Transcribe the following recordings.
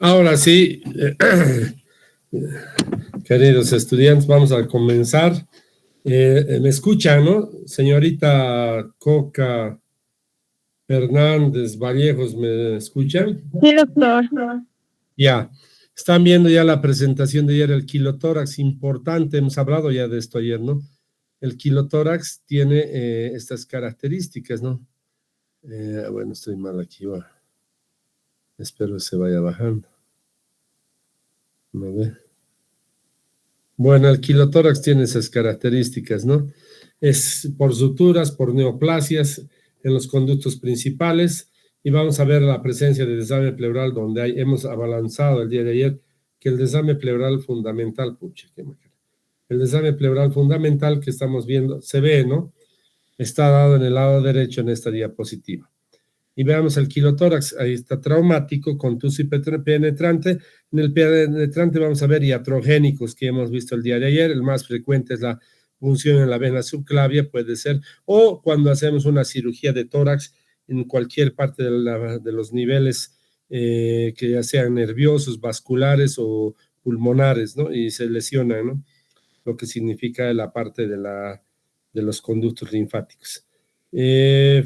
Ahora sí, queridos estudiantes, vamos a comenzar. Me escuchan, ¿no? Señorita Coca Hernández Vallejos, ¿me escuchan? Sí, doctor. Ya. Están viendo ya la presentación de ayer, el kilotórax, importante, hemos hablado ya de esto ayer, ¿no? El kilotórax tiene estas características, ¿no? Bueno, estoy mal aquí, va. Espero que se vaya bajando. ¿No ve? Bueno, el kilotórax tiene esas características, ¿no? Es por suturas, por neoplasias en los conductos principales, y vamos a ver la presencia de desame pleural, donde hemos abalanzado el día de ayer que el desame pleural fundamental, pucha, qué macana. El desame pleural fundamental que estamos viendo, se ve, ¿no? Está dado en el lado derecho en esta diapositiva. Y veamos el kilotórax, ahí está traumático, contuso y penetrante. En el penetrante vamos a ver iatrogénicos que hemos visto el día de ayer. El más frecuente es la punción en la vena subclavia, puede ser, o cuando hacemos una cirugía de tórax en cualquier parte de los niveles que ya sean nerviosos, vasculares o pulmonares, ¿no? Y se lesiona, ¿no? Lo que significa la parte de los conductos linfáticos.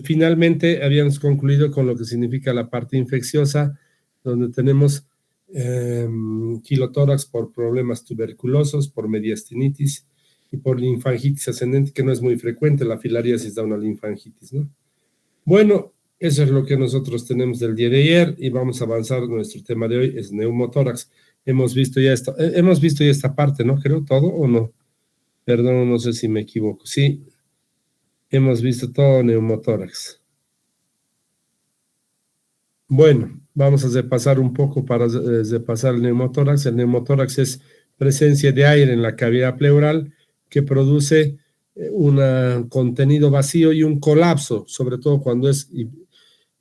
Finalmente, habíamos concluido con lo que significa la parte infecciosa, donde tenemos kilotórax por problemas tuberculosos, por mediastinitis y por linfangitis ascendente, que no es muy frecuente. La filariasis da una linfangitis, ¿no? Bueno, eso es lo que nosotros tenemos del día de ayer y vamos a avanzar. Nuestro tema de hoy es neumotórax. Hemos visto ya esta parte, ¿no? Creo todo o no. Perdón, no sé si me equivoco. Sí. Hemos visto todo neumotórax. Bueno, vamos a repasar un poco para repasar el neumotórax. El neumotórax es presencia de aire en la cavidad pleural que produce un contenido vacío y un colapso, sobre todo cuando es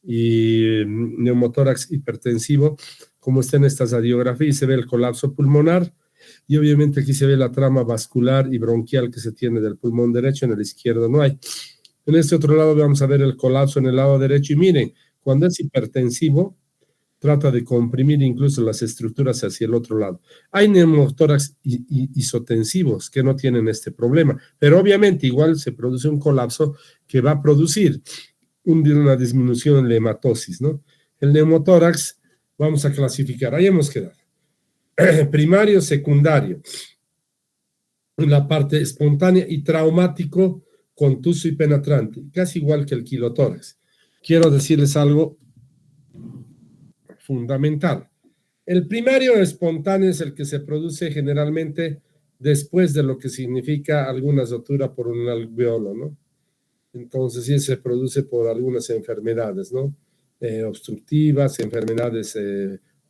neumotórax hipertensivo, como está en estas radiografías, se ve el colapso pulmonar. Y obviamente aquí se ve la trama vascular y bronquial que se tiene del pulmón derecho, en el izquierdo no hay. En este otro lado vamos a ver el colapso en el lado derecho y miren, cuando es hipertensivo, trata de comprimir incluso las estructuras hacia el otro lado. Hay neumotórax isotensivos que no tienen este problema, pero obviamente igual se produce un colapso que va a producir una disminución en la hematosis, ¿no? El neumotórax vamos a clasificar, ahí hemos quedado. Primario, secundario, la parte espontánea y traumático, contuso y penetrante, casi igual que el kilotórax. Quiero decirles algo fundamental. El primario espontáneo es el que se produce generalmente después de lo que significa alguna rotura por un alveolo, ¿no? Entonces, sí se produce por algunas enfermedades, ¿no? Obstructivas, enfermedades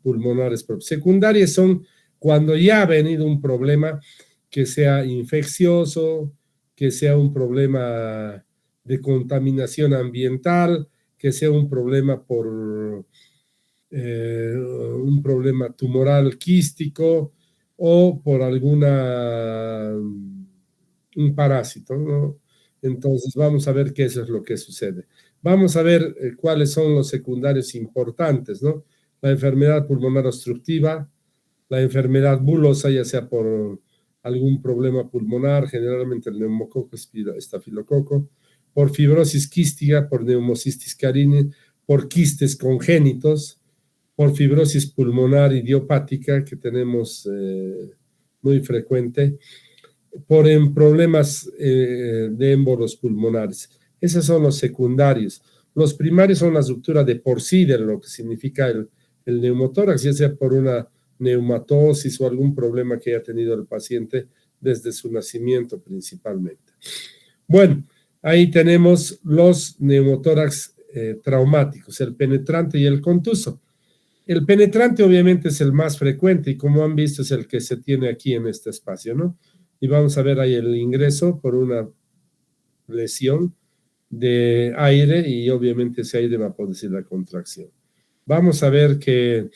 pulmonares. Secundarias son cuando ya ha venido un problema que sea infeccioso, que sea un problema de contaminación ambiental, que sea un problema por un problema tumoral quístico o por un parásito, ¿no? Entonces vamos a ver qué es lo que sucede. Vamos a ver cuáles son los secundarios importantes, ¿no? La enfermedad pulmonar obstructiva, la enfermedad bulosa, ya sea por algún problema pulmonar, generalmente el neumococo estafilococo, por fibrosis quística, por neumocistis carini, por quistes congénitos, por fibrosis pulmonar idiopática que tenemos muy frecuente, por problemas de émbolos pulmonares. Esos son los secundarios. Los primarios son la ruptura de por sí de lo que significa el neumotórax, ya sea por una neumatosis o algún problema que haya tenido el paciente desde su nacimiento principalmente. Bueno, ahí tenemos los neumotórax traumáticos, el penetrante y el contuso. El penetrante obviamente es el más frecuente y como han visto es el que se tiene aquí en este espacio, ¿no? Y vamos a ver ahí el ingreso por una lesión de aire y obviamente ese aire va a producir la contracción. Vamos a ver que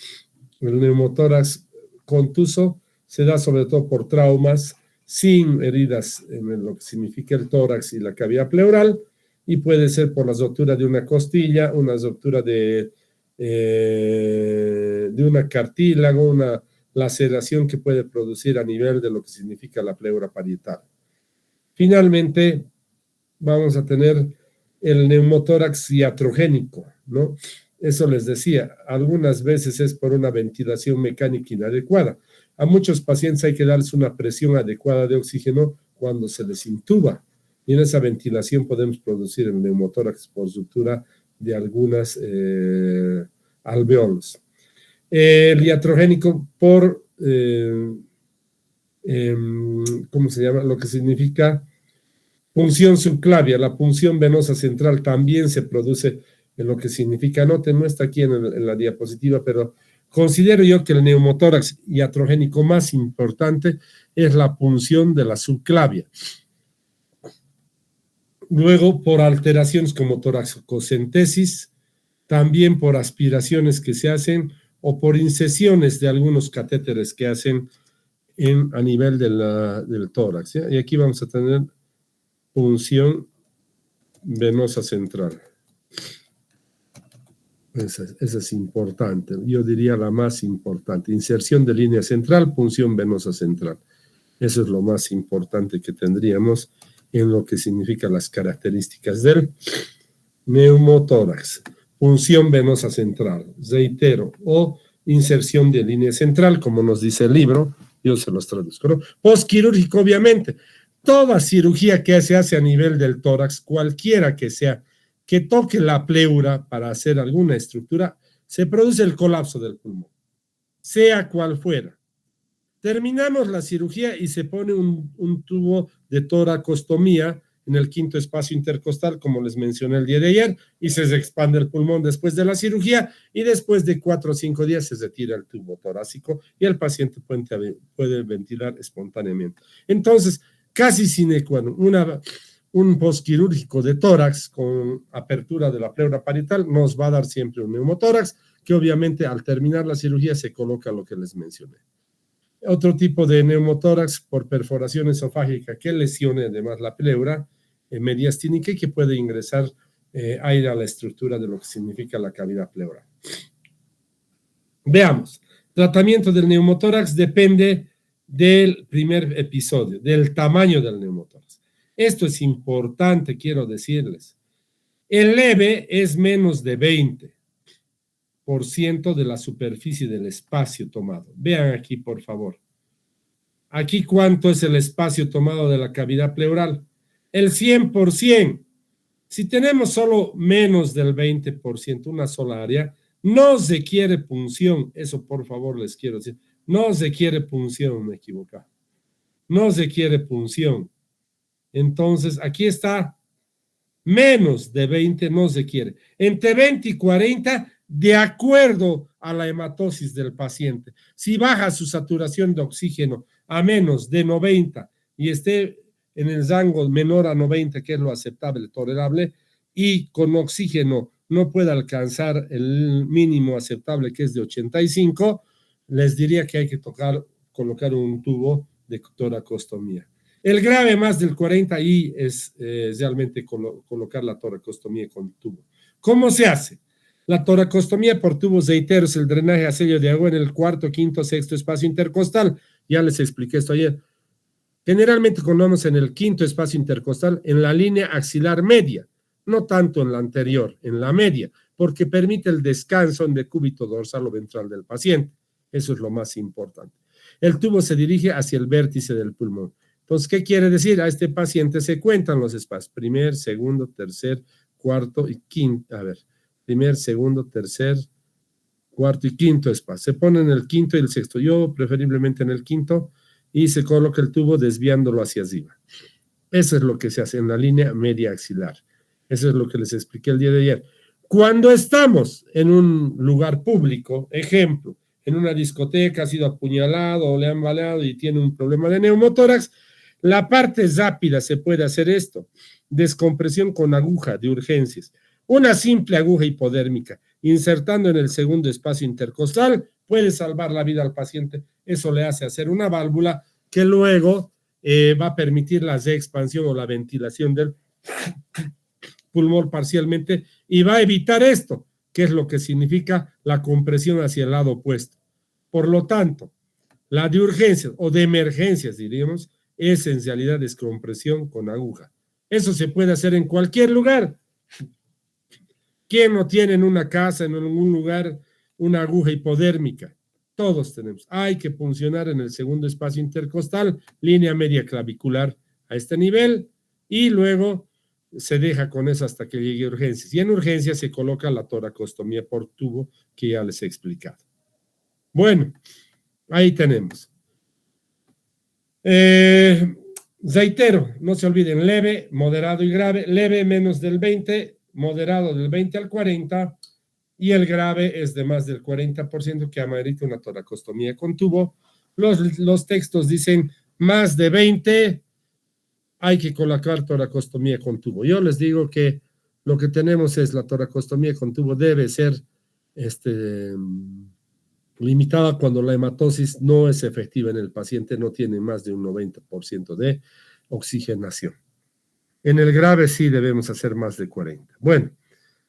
el neumotórax contuso se da sobre todo por traumas sin heridas en lo que significa el tórax y la cavidad pleural y puede ser por la rotura de una costilla, una rotura de de una cartílago, una laceración que puede producir a nivel de lo que significa la pleura parietal. Finalmente, vamos a tener el neumotórax iatrogénico, ¿no? Eso les decía, algunas veces es por una ventilación mecánica inadecuada. A muchos pacientes hay que darles una presión adecuada de oxígeno cuando se les intuba. Y en esa ventilación podemos producir el neumotórax por ruptura de algunas alveolos. El iatrogénico por, ¿cómo se llama? Lo que significa punción subclavia. La punción venosa central también se produce en lo que significa, noten, no está aquí en la diapositiva, pero considero yo que el neumotórax iatrogénico más importante es la punción de la subclavia. Luego, por alteraciones como toracocentesis, también por aspiraciones que se hacen o por incesiones de algunos catéteres que hacen a nivel del tórax, ¿ya? Y aquí vamos a tener punción venosa central. Esa es importante, yo diría la más importante. Inserción de línea central, punción venosa central. Eso es lo más importante que tendríamos en lo que significa las características del neumotórax. Punción venosa central, reitero, o inserción de línea central, como nos dice el libro, yo se los traduzco, ¿no? Postquirúrgico, obviamente. Toda cirugía que se hace a nivel del tórax, cualquiera que sea, que toque la pleura para hacer alguna estructura, se produce el colapso del pulmón, sea cual fuera. Terminamos la cirugía y se pone un tubo de toracostomía en el quinto espacio intercostal, como les mencioné el día de ayer, y se expande el pulmón después de la cirugía, y después de 4 o 5 días se retira el tubo torácico y el paciente puede ventilar espontáneamente. Entonces, casi sine qua non, un postquirúrgico de tórax con apertura de la pleura parietal nos va a dar siempre un neumotórax, que obviamente al terminar la cirugía se coloca lo que les mencioné. Otro tipo de neumotórax por perforación esofágica que lesione además la pleura mediastínica y que puede ingresar aire a la estructura de lo que significa la cavidad pleural. Veamos, tratamiento del neumotórax depende del primer episodio, del tamaño del neumotórax. Esto es importante, quiero decirles. El leve es menos de 20% de la superficie del espacio tomado. Vean aquí, por favor. Aquí, ¿cuánto es el espacio tomado de la cavidad pleural? El 100%. Si tenemos solo menos del 20%, una sola área, no se quiere punción. Eso, por favor, les quiero decir. No se quiere punción, me equivoqué. No se quiere punción. Entonces, aquí está. Menos de 20 no se quiere. Entre 20 y 40, de acuerdo a la hematosis del paciente. Si baja su saturación de oxígeno a menos de 90 y esté en el rango menor a 90, que es lo aceptable, tolerable, y con oxígeno no puede alcanzar el mínimo aceptable, que es de 85, les diría que hay que colocar un tubo de toracostomía. El grave más del 40 y es realmente colocar la toracostomía con tubo. ¿Cómo se hace? La toracostomía por tubos reiteros, el drenaje a sello de agua en el cuarto, quinto, sexto espacio intercostal. Ya les expliqué esto ayer. Generalmente colocamos en el quinto espacio intercostal en la línea axilar media, no tanto en la anterior, en la media, porque permite el descanso en decúbito dorsal o ventral del paciente. Eso es lo más importante. El tubo se dirige hacia el vértice del pulmón. Entonces, ¿qué quiere decir? A este paciente se cuentan los espacios, primer, segundo, tercer, cuarto y quinto. A ver, primer, segundo, tercer, cuarto y quinto espacio. Se pone en el quinto y el sexto. Yo preferiblemente en el quinto y se coloca el tubo desviándolo hacia arriba. Eso es lo que se hace en la línea media axilar. Eso es lo que les expliqué el día de ayer. Cuando estamos en un lugar público, ejemplo, en una discoteca, ha sido apuñalado o le han baleado y tiene un problema de neumotórax, la parte rápida se puede hacer esto, descompresión con aguja de urgencias, una simple aguja hipodérmica, insertando en el segundo espacio intercostal, puede salvar la vida al paciente. Eso le hace hacer una válvula que luego va a permitir la reexpansión o la ventilación del pulmón parcialmente y va a evitar esto, que es lo que significa la compresión hacia el lado opuesto. Por lo tanto, la de urgencias o de emergencias, diríamos, esencialidad es compresión con aguja. Eso se puede hacer en cualquier lugar. ¿Quién no tiene en una casa, en algún lugar, una aguja hipodérmica? Todos tenemos. Hay que puncionar en el segundo espacio intercostal, línea media clavicular a este nivel, y luego se deja con eso hasta que llegue a urgencias. Y en urgencias se coloca la toracostomía por tubo, que ya les he explicado. Bueno, ahí tenemos. Reitero, no se olviden, leve, moderado y grave. Leve menos del 20, moderado del 20 al 40, y el grave es de más del 40% que amerita una toracostomía con tubo. Los textos dicen más de 20, hay que colocar toracostomía con tubo. Yo les digo que lo que tenemos es la toracostomía con tubo debe ser limitada cuando la hematosis no es efectiva en el paciente, no tiene más de un 90% de oxigenación. En el grave sí debemos hacer más de 40. Bueno,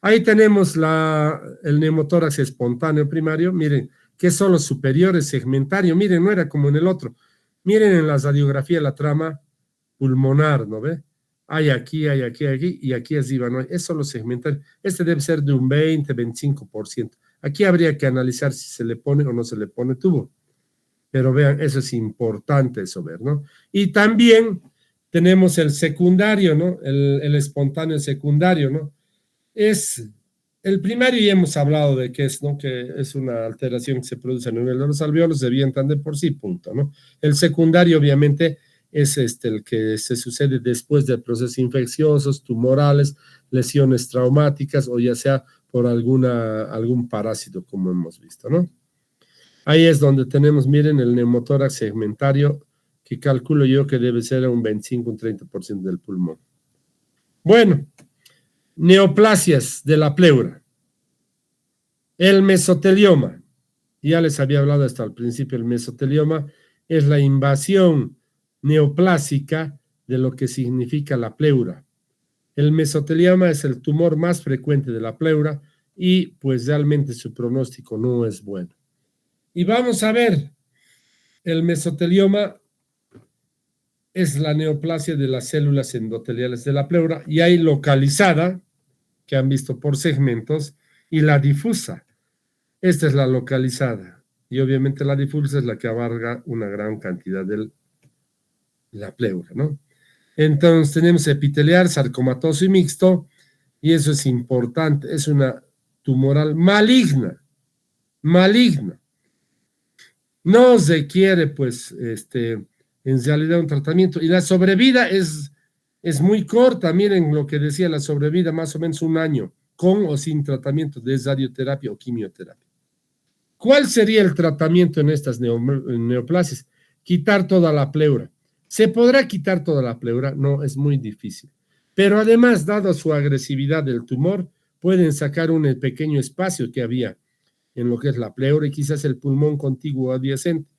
ahí tenemos el neumotórax espontáneo primario. Miren, que son los superiores segmentarios. Miren, no era como en el otro. Miren en la radiografía la trama pulmonar, ¿no ve? Hay aquí, y aquí arriba no hay. Es solo segmentar. Este debe ser de un 20, 25%. Aquí habría que analizar si se le pone o no se le pone tubo. Pero vean, eso es importante eso ver, ¿no? Y también tenemos el secundario, ¿no? El espontáneo secundario, ¿no? Es el primario, y hemos hablado de que es, ¿no? Que es una alteración que se produce a nivel de los alveolos, se avientan de por sí, punto, ¿no? El secundario, obviamente, es el que se sucede después de procesos infecciosos, tumorales, lesiones traumáticas, o ya sea por algún parásito, como hemos visto, ¿no? Ahí es donde tenemos, miren, el neumotórax segmentario, que calculo yo que debe ser un 25, un 30% del pulmón. Bueno, neoplasias de la pleura. El mesotelioma, ya les había hablado hasta el principio, el mesotelioma es la invasión neoplásica de lo que significa la pleura. El mesotelioma es el tumor más frecuente de la pleura y pues realmente su pronóstico no es bueno. Y vamos a ver, el mesotelioma es la neoplasia de las células endoteliales de la pleura, y hay localizada, que han visto por segmentos, y la difusa. Esta es la localizada, y obviamente la difusa es la que abarca una gran cantidad de la pleura, ¿no? Entonces tenemos epitelial, sarcomatoso y mixto, y eso es importante, es una tumoral maligna. No requiere, pues, en realidad un tratamiento, y la sobrevida es muy corta. Miren lo que decía, la sobrevida más o menos un año, con o sin tratamiento de radioterapia o quimioterapia. ¿Cuál sería el tratamiento en estas neoplasias? Quitar toda la pleura. ¿Se podrá quitar toda la pleura? No, es muy difícil. Pero además, dado su agresividad del tumor, pueden sacar un pequeño espacio que había en lo que es la pleura y quizás el pulmón contiguo adyacente.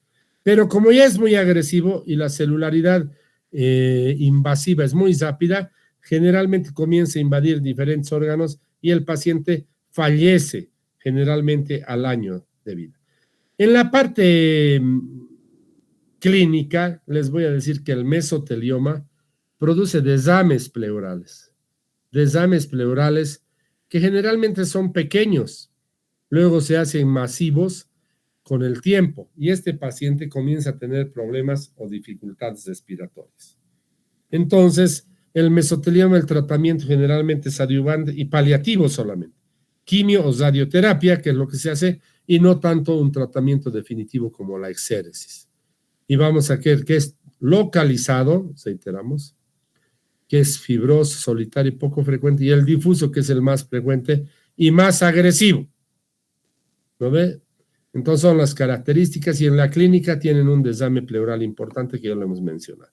Pero como ya es muy agresivo y la celularidad invasiva es muy rápida, generalmente comienza a invadir diferentes órganos y el paciente fallece generalmente al año de vida. En la parte clínica, les voy a decir que el mesotelioma produce desmanes pleurales que generalmente son pequeños, luego se hacen masivos con el tiempo, y este paciente comienza a tener problemas o dificultades respiratorias. Entonces, el mesotelioma, el tratamiento generalmente es adyuvante y paliativo solamente, quimio o radioterapia, que es lo que se hace, y no tanto un tratamiento definitivo como la exéresis. Y vamos a ver que es localizado, reiteramos, que es fibroso, solitario y poco frecuente, y el difuso, que es el más frecuente y más agresivo. ¿No ve? Entonces son las características, y en la clínica tienen un desame pleural importante que ya lo hemos mencionado.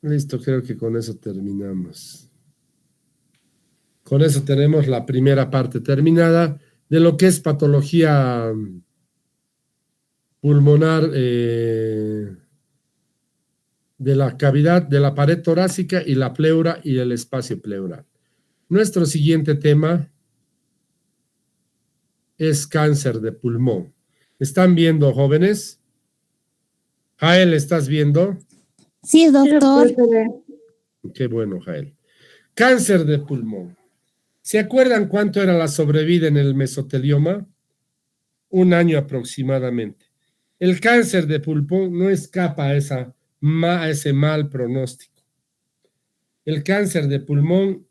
Listo, creo que con eso terminamos. Con eso tenemos la primera parte terminada de lo que es patología pulmonar de la cavidad, de la pared torácica y la pleura y el espacio pleural. Nuestro siguiente tema es cáncer de pulmón. ¿Están viendo, jóvenes? Jael, ¿estás viendo? Sí, doctor. Qué bueno, Jael. Cáncer de pulmón. ¿Se acuerdan cuánto era la sobrevida en el mesotelioma? 1 año aproximadamente. El cáncer de pulmón no escapa a ese mal pronóstico. El cáncer de pulmón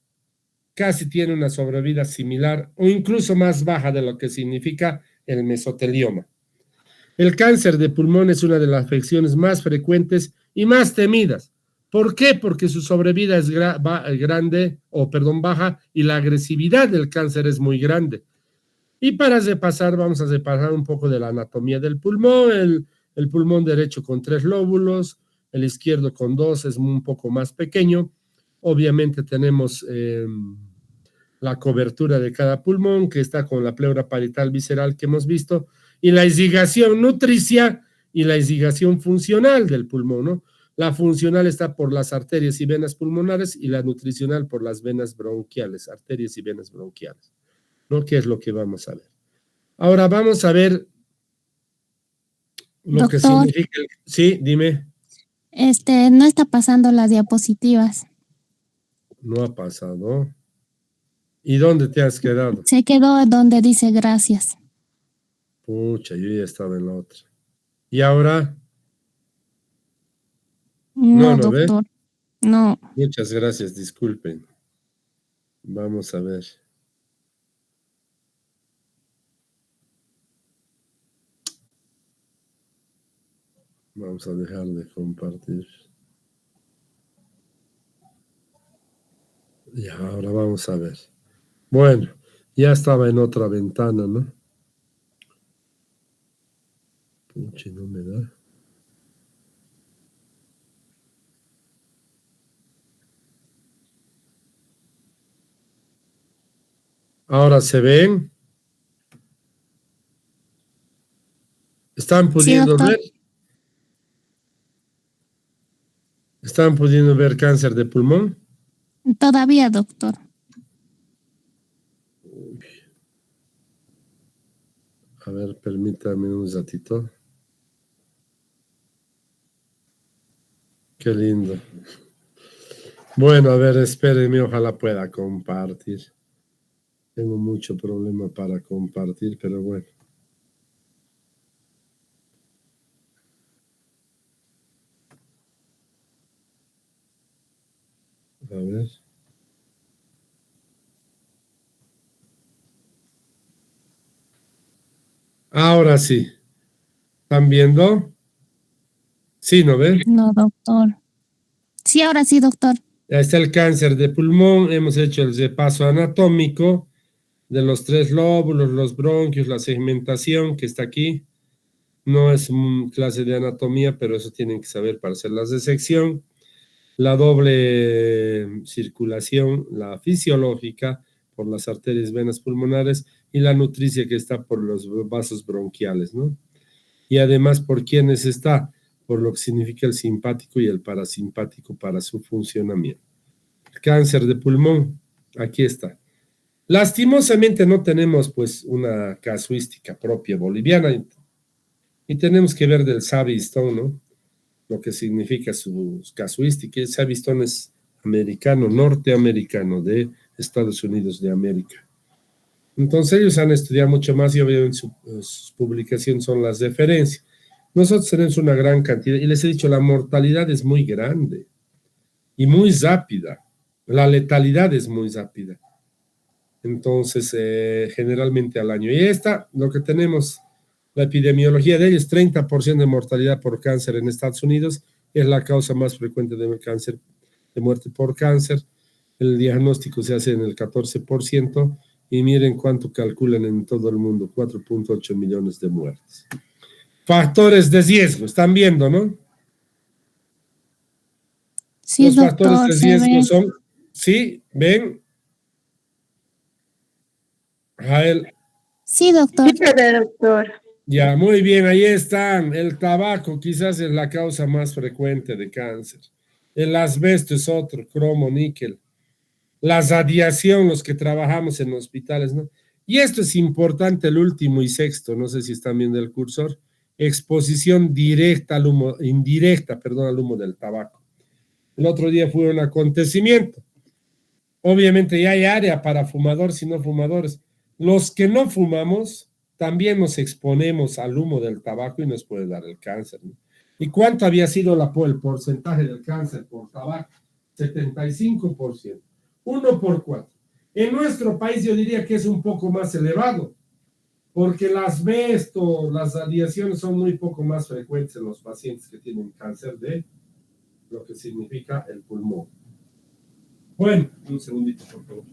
casi tiene una sobrevida similar o incluso más baja de lo que significa el mesotelioma. El cáncer de pulmón es una de las afecciones más frecuentes y más temidas. ¿Por qué? Porque su sobrevida es baja y la agresividad del cáncer es muy grande. Y para repasar, vamos a repasar un poco de la anatomía del pulmón. El pulmón derecho con 3 lóbulos, el izquierdo con 2, es un poco más pequeño. Obviamente tenemos la cobertura de cada pulmón, que está con la pleura parietal visceral que hemos visto, y la irrigación nutricia y la irrigación funcional del pulmón, ¿no? La funcional está por las arterias y venas pulmonares y la nutricional por las venas bronquiales, arterias y venas bronquiales, ¿no? ¿Qué es lo que vamos a ver? Ahora vamos a ver lo que significa. Sí, dime. No está pasando las diapositivas. No ha pasado. ¿Y dónde te has quedado? Se quedó donde dice gracias. Pucha, yo ya estaba en la otra. ¿Y ahora? No, doctor. ¿Ve? No. Muchas gracias, disculpen. Vamos a ver. Vamos a dejar de compartir. Y ahora vamos a ver. Bueno, ya estaba en otra ventana, ¿no? Pucha, no me da. Ahora se ven. ¿Están pudiendo ver? ¿Están pudiendo ver cáncer de pulmón? Todavía, doctor. A ver, permítame un ratito. Qué lindo. Bueno, a ver, espérenme, ojalá pueda compartir. Tengo mucho problema para compartir, pero bueno. A ver. Ahora sí. ¿Están viendo? Sí, ¿no ven? No, doctor. Sí, ahora sí, doctor. Ahí está el cáncer de pulmón. Hemos hecho el repaso anatómico de los 3 lóbulos, los bronquios, la segmentación que está aquí. No es clase de anatomía, pero eso tienen que saber para hacer la disección. La doble circulación, la fisiológica por las arterias, venas pulmonares y la nutricia que está por los vasos bronquiales, ¿no? Y además, ¿por quiénes está? Por lo que significa el simpático y el parasimpático para su funcionamiento. El cáncer de pulmón, aquí está. Lastimosamente no tenemos pues una casuística propia boliviana y tenemos que ver del Savistone, ¿no? Lo que significa su casuística. El Savistone es americano, norteamericano de Estados Unidos de América. Entonces ellos han estudiado mucho más y obviamente sus publicaciones son las referencias. Nosotros tenemos una gran cantidad y les he dicho, la mortalidad es muy grande y muy rápida. La letalidad es muy rápida. Entonces, generalmente al año. Y lo que tenemos, la epidemiología de ellos, 30% de mortalidad por cáncer en Estados Unidos, es la causa más frecuente de cáncer, de muerte por cáncer. El diagnóstico se hace en el 14%, y miren cuánto calculan en todo el mundo, 4.8 millones de muertes. Factores de riesgo, están viendo, ¿no? Sí, los doctor, factores de riesgo son, ¿sí? ¿Ven? Jael. Sí, doctor. Sí, doctor. Ya, muy bien, ahí están. El tabaco quizás es la causa más frecuente de cáncer. El asbesto es otro, cromo, níquel. la radiación, los que trabajamos en hospitales, ¿no? Y esto es importante, el último y sexto, no sé si están viendo el cursor, exposición directa al humo, indirecta, perdón, al humo del tabaco. El otro día fue un acontecimiento. Obviamente ya hay área para fumadores y no fumadores. Los que no fumamos también nos exponemos al humo del tabaco y nos puede dar el cáncer, ¿no? ¿Y cuánto había sido el porcentaje del cáncer por tabaco? 75%. 1 por 4. En nuestro país yo diría que es un poco más elevado, porque las asbesto, las radiaciones son muy poco más frecuentes en los pacientes que tienen cáncer de lo que significa el pulmón. Bueno, un segundito, por favor.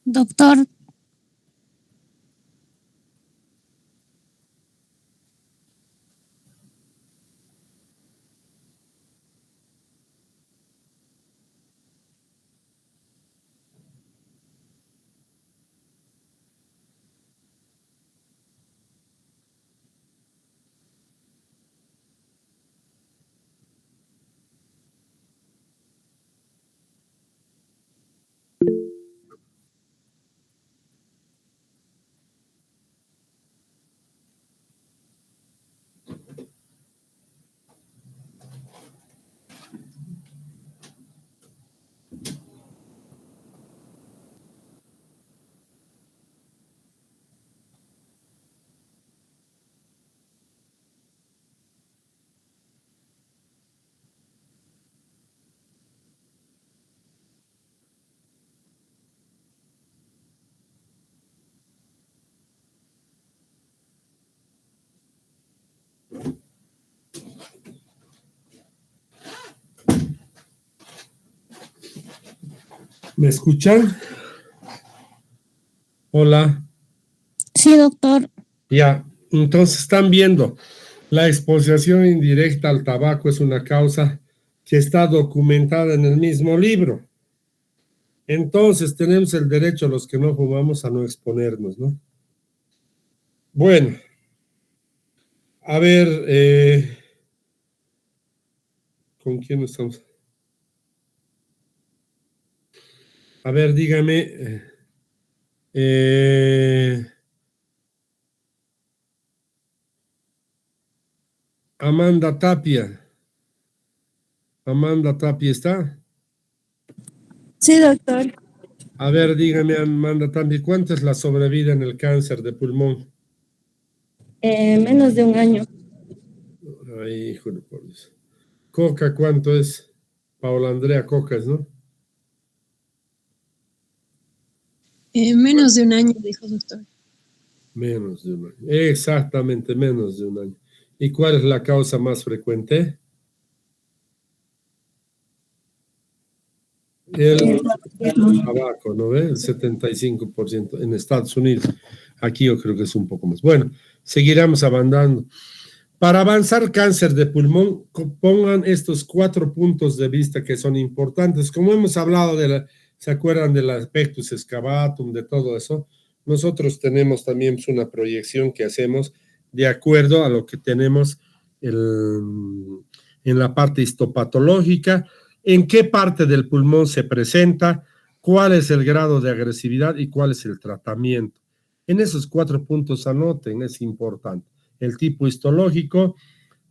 Doctor, ¿Me escuchan? Hola. sí, doctor. Ya, entonces están viendo, la exposición indirecta al tabaco es una causa que está documentada en el mismo libro. Entonces tenemos el derecho, los que no fumamos, a no exponernos, ¿no? Bueno, a ver, ¿con quién estamos? A ver, dígame. Eh, Amanda Tapia. Amanda Tapia está. Sí, doctor. A ver, dígame, Amanda, también, ¿cuánto es la sobrevida en el cáncer de pulmón? Menos de un año. Ay, híjole, por Dios. Coca, ¿cuánto es? Paola Andrea Cocas, ¿no? Menos de un año, dijo doctor. Menos de un año. Exactamente, menos de un año. ¿Y cuál es la causa más frecuente? El tabaco, ¿no ve? El 75% en Estados Unidos. Aquí yo creo que es un poco más. Bueno, seguiremos avanzando. Para avanzar cáncer de pulmón, pongan estos 4 puntos de vista que son importantes. Como hemos hablado ¿se acuerdan del aspectus excavatum, de todo eso? Nosotros tenemos también una proyección que hacemos de acuerdo a lo que tenemos en la parte histopatológica, en qué parte del pulmón se presenta, cuál es el grado de agresividad y cuál es el tratamiento. En esos 4 puntos anoten, es importante. El tipo histológico,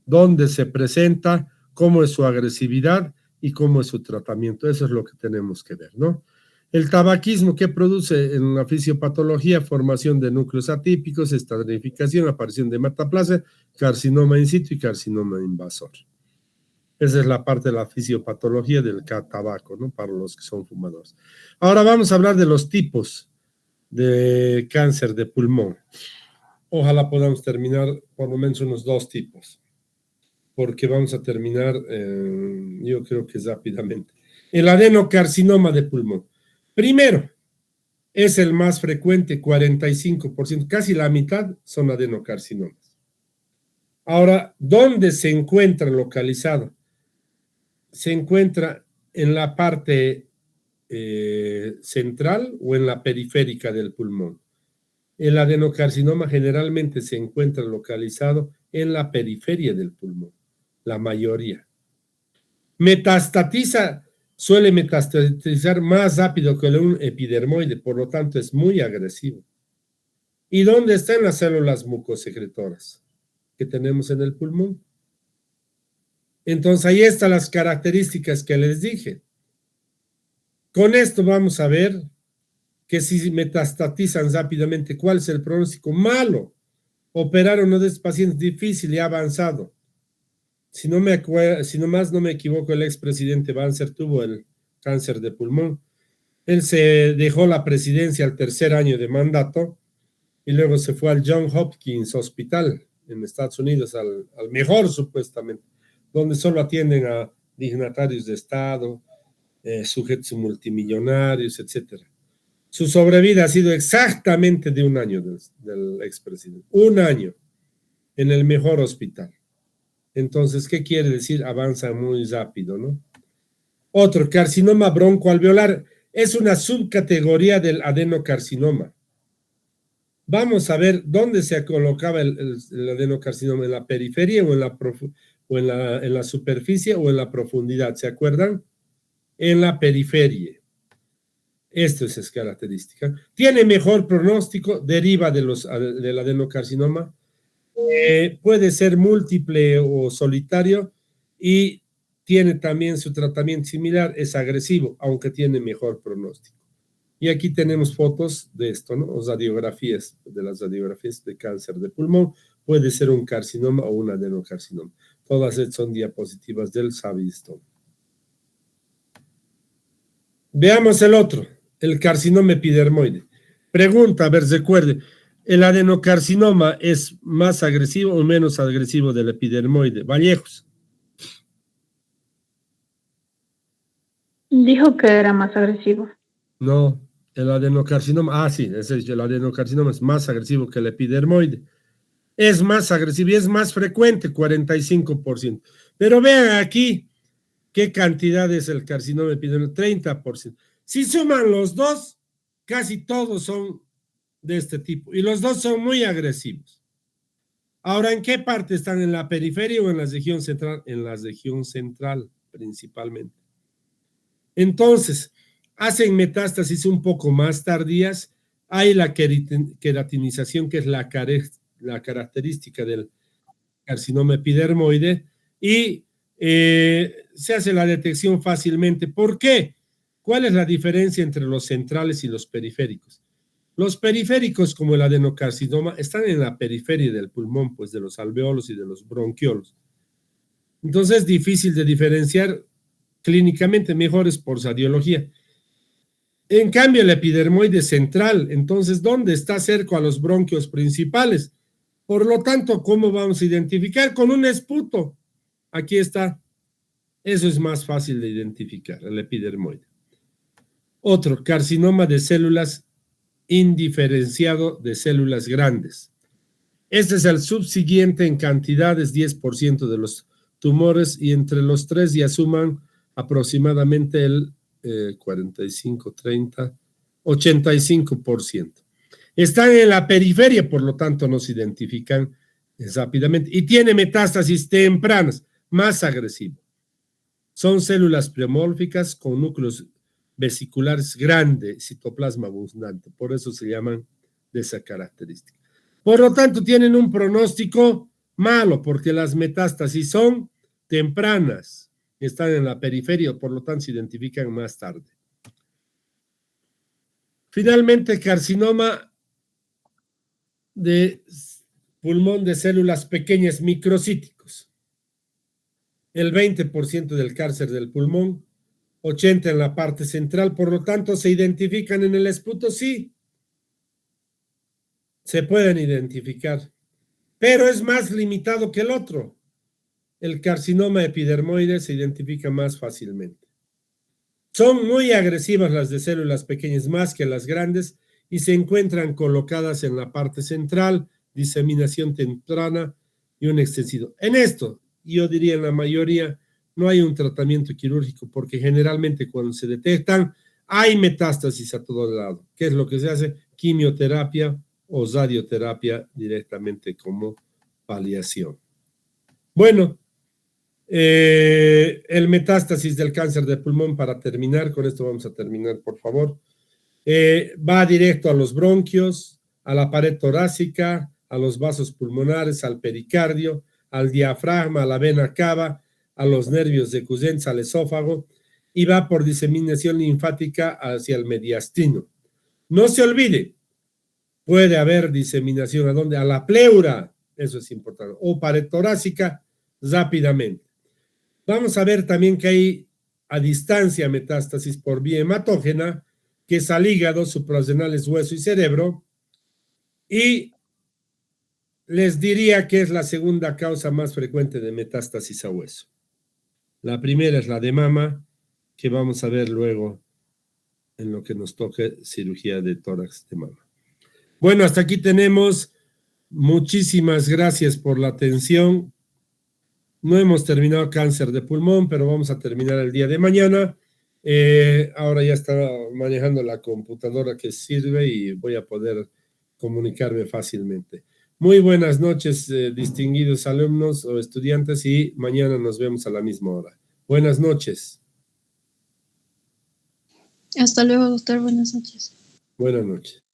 dónde se presenta, cómo es su agresividad y cómo es su tratamiento. Eso es lo que tenemos que ver, ¿no? El tabaquismo, ¿qué produce en la fisiopatología? Formación de núcleos atípicos, estratificación, aparición de metaplasia, carcinoma in situ y carcinoma invasor. Esa es la parte de la fisiopatología del tabaco, ¿no? Para los que son fumadores. Ahora vamos a hablar de los tipos de cáncer de pulmón. Ojalá podamos terminar por lo menos unos 2 tipos, porque vamos a terminar, yo creo que rápidamente. El adenocarcinoma de pulmón. Primero, es el más frecuente, 45%, casi la mitad son adenocarcinomas. Ahora, ¿dónde se encuentra localizado? Se encuentra en la parte central o en la periférica del pulmón. El adenocarcinoma generalmente se encuentra localizado en la periferia del pulmón, la mayoría. Suele metastatizar más rápido que un epidermoide, por lo tanto es muy agresivo. ¿Y dónde están las células mucosecretoras que tenemos en el pulmón? Entonces ahí están las características que les dije. Con esto vamos a ver que si metastatizan rápidamente, ¿cuál es el pronóstico? Malo. Operar a uno de estos pacientes difícil y avanzado. Si no me equivoco, el expresidente Banzer tuvo el cáncer de pulmón. Él se dejó la presidencia al 3er año de mandato y luego se fue al Johns Hopkins Hospital en Estados Unidos, al mejor supuestamente, donde solo atienden a dignatarios de Estado, sujetos multimillonarios, etc. Su sobrevida ha sido exactamente de un año del expresidente. Un año en el mejor hospital. Entonces, ¿qué quiere decir? Avanza muy rápido, ¿no? Otro, carcinoma broncoalveolar, es una subcategoría del adenocarcinoma. Vamos a ver dónde se colocaba el adenocarcinoma, en la periferia o en la superficie o en la profundidad, ¿se acuerdan? En la periferia. Esto es característica. Tiene mejor pronóstico, deriva del adenocarcinoma. Puede ser múltiple o solitario y tiene también su tratamiento similar, es agresivo, aunque tiene mejor pronóstico. Y aquí tenemos fotos de esto, ¿no? O radiografías, de las radiografías de cáncer de pulmón. Puede ser un carcinoma o un adenocarcinoma. Todas estas son diapositivas del SAVISTOM. Veamos el otro, el carcinoma epidermoide. Pregunta, a ver, recuerde, ¿el adenocarcinoma es más agresivo o menos agresivo del epidermoide? Vallejos. Dijo que era más agresivo. No, el adenocarcinoma, sí, el adenocarcinoma es más agresivo que el epidermoide. Es más agresivo y es más frecuente, 45%. Pero vean aquí qué cantidad es el carcinoma epidermoide, 30%. Si suman los dos, casi todos son de este tipo y los dos son muy agresivos. Ahora, ¿en qué parte están? ¿En la periferia o en la región central? En la región central, principalmente. Entonces, hacen metástasis un poco más tardías. Hay la queratinización, que es la característica del carcinoma epidermoide, y se hace la detección fácilmente. ¿Por qué? ¿Cuál es la diferencia entre los centrales y los periféricos? Los periféricos, como el adenocarcinoma, están en la periferia del pulmón, pues de los alveolos y de los bronquiolos. Entonces es difícil de diferenciar clínicamente, mejores por radiología. En cambio, el epidermoide central, entonces, ¿dónde está cerca a los bronquios principales? Por lo tanto, ¿cómo vamos a identificar? Con un esputo. Aquí está. Eso es más fácil de identificar, el epidermoide. Otro, carcinoma de células indiferenciado de células grandes. Este es el subsiguiente en cantidades, 10% de los tumores, y entre los tres ya suman aproximadamente el 45, 30, 85%. Están en la periferia, por lo tanto no se identifican rápidamente, y tiene metástasis tempranas, más agresivo. Son células pleomórficas con núcleos vesiculares grandes, citoplasma abundante, por eso se llaman de esa característica. Por lo tanto, tienen un pronóstico malo, porque las metástasis son tempranas, están en la periferia, por lo tanto se identifican más tarde. Finalmente, carcinoma de pulmón de células pequeñas, microcíticos. El 20% del cáncer del pulmón, 80% en la parte central, por lo tanto, ¿se identifican en el esputo? Sí, se pueden identificar, pero es más limitado que el otro. El carcinoma epidermoide se identifica más fácilmente. Son muy agresivas las de células pequeñas, más que las grandes, y se encuentran colocadas en la parte central, diseminación temprana y un extensivo. En esto, yo diría en la mayoría, no hay un tratamiento quirúrgico, porque generalmente cuando se detectan, hay metástasis a todo lado. ¿Qué es lo que se hace? Quimioterapia o radioterapia directamente como paliación. Bueno, el metástasis del cáncer de pulmón, para terminar, con esto vamos a terminar, por favor, va directo a los bronquios, a la pared torácica, a los vasos pulmonares, al pericardio, al diafragma, a la vena cava, a los nervios decusentes, al esófago, y va por diseminación linfática hacia el mediastino. No se olvide, puede haber diseminación, ¿a dónde? A la pleura, eso es importante, o pared torácica, rápidamente. Vamos a ver también que hay a distancia metástasis por vía hematógena, que es al hígado, suprarrenales, hueso y cerebro, y les diría que es la segunda causa más frecuente de metástasis a hueso. La primera es la de mama, que vamos a ver luego en lo que nos toque cirugía de tórax de mama. Bueno, hasta aquí tenemos. Muchísimas gracias por la atención. No hemos terminado cáncer de pulmón, pero vamos a terminar el día de mañana. Ahora ya está manejando la computadora que sirve y voy a poder comunicarme fácilmente. Muy buenas noches, distinguidos alumnos o estudiantes, y mañana nos vemos a la misma hora. Buenas noches. Hasta luego, doctor. Buenas noches. Buenas noches.